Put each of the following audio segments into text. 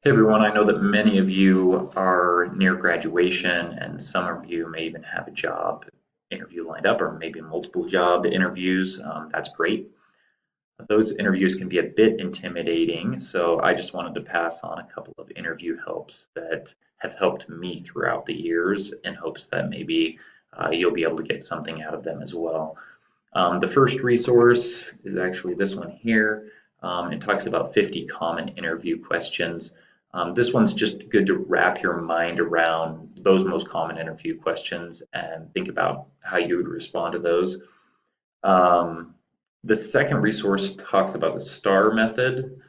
Hey everyone, I know that many of you are near graduation and some of you may even have a job interview lined up or maybe multiple job interviews. That's great. Those interviews can be a bit intimidating, so I just wanted to pass on a couple of interview helps that have helped me throughout the years in hopes that maybe you'll be able to get something out of them as well. The first resource is actually this one here. It talks about 50 common interview questions. This one's just good to wrap your mind around those most common interview questions and think about how you would respond to those. Um, the second resource talks about the STAR method.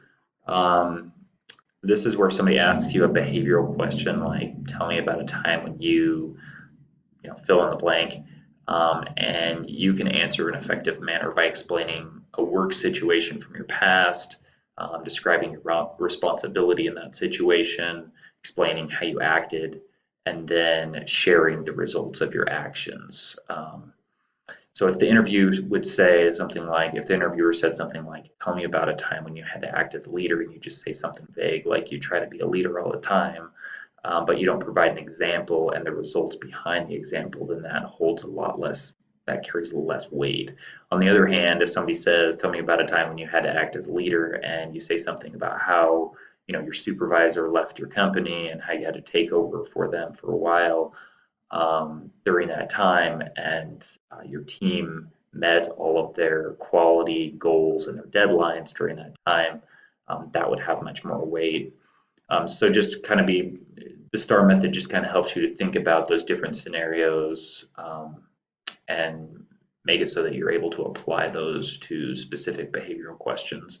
Um, this is where somebody asks you a behavioral question like, tell me about a time when you fill in the blank, and you can answer in an effective manner by explaining a work situation from your past, describing your responsibility in that situation, explaining how you acted, and then sharing the results of your actions. So if the interview would say something like, if the interviewer said something like, tell me about a time when you had to act as a leader, and you just say something vague, like you try to be a leader all the time, but you don't provide an example and the results behind the example, then that holds a lot less, that carries a little less weight. On the other hand, if somebody says, tell me about a time when you had to act as a leader, and you say something about how, your supervisor left your company and how you had to take over for them for a while, during that time, and your team met all of their quality goals and their deadlines during that time, that would have much more weight. So just kind of the STAR method just kind of helps you to think about those different scenarios, and make it so that you're able to apply those to specific behavioral questions.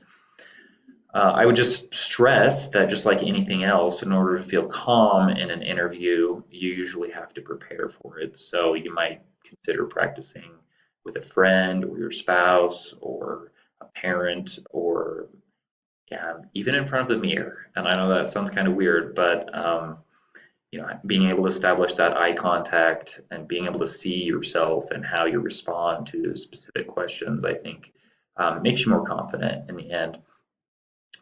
I would just stress that just like anything else, in order to feel calm in an interview, you usually have to prepare for it. So you might consider practicing with a friend or your spouse or a parent or, yeah, even in front of the mirror. And I know that sounds kind of weird, but being able to establish that eye contact and being able to see yourself and how you respond to specific questions, I think, makes you more confident in the end.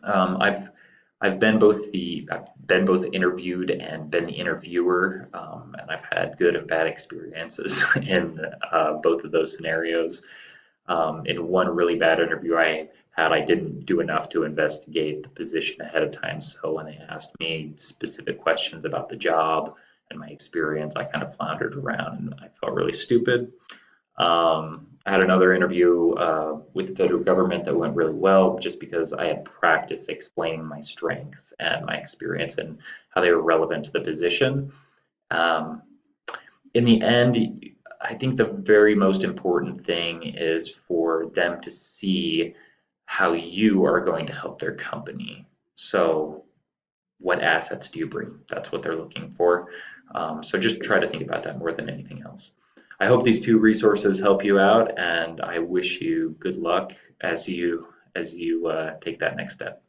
Um, I've I've been both interviewed and been the interviewer, and I've had good and bad experiences in both of those scenarios. In one really bad interview I had, I didn't do enough to investigate the position ahead of time. So when they asked me specific questions about the job and my experience, I kind of floundered around and I felt really stupid. I had another interview with the federal government that went really well just because I had practiced explaining my strengths and my experience and how they were relevant to the position. Um, in the end, I think the very most important thing is for them to see how you are going to help their company. So, what assets do you bring? That's what they're looking for. So just try to think about that more than anything else. I hope these two resources help you out, and I wish you good luck as you take that next step.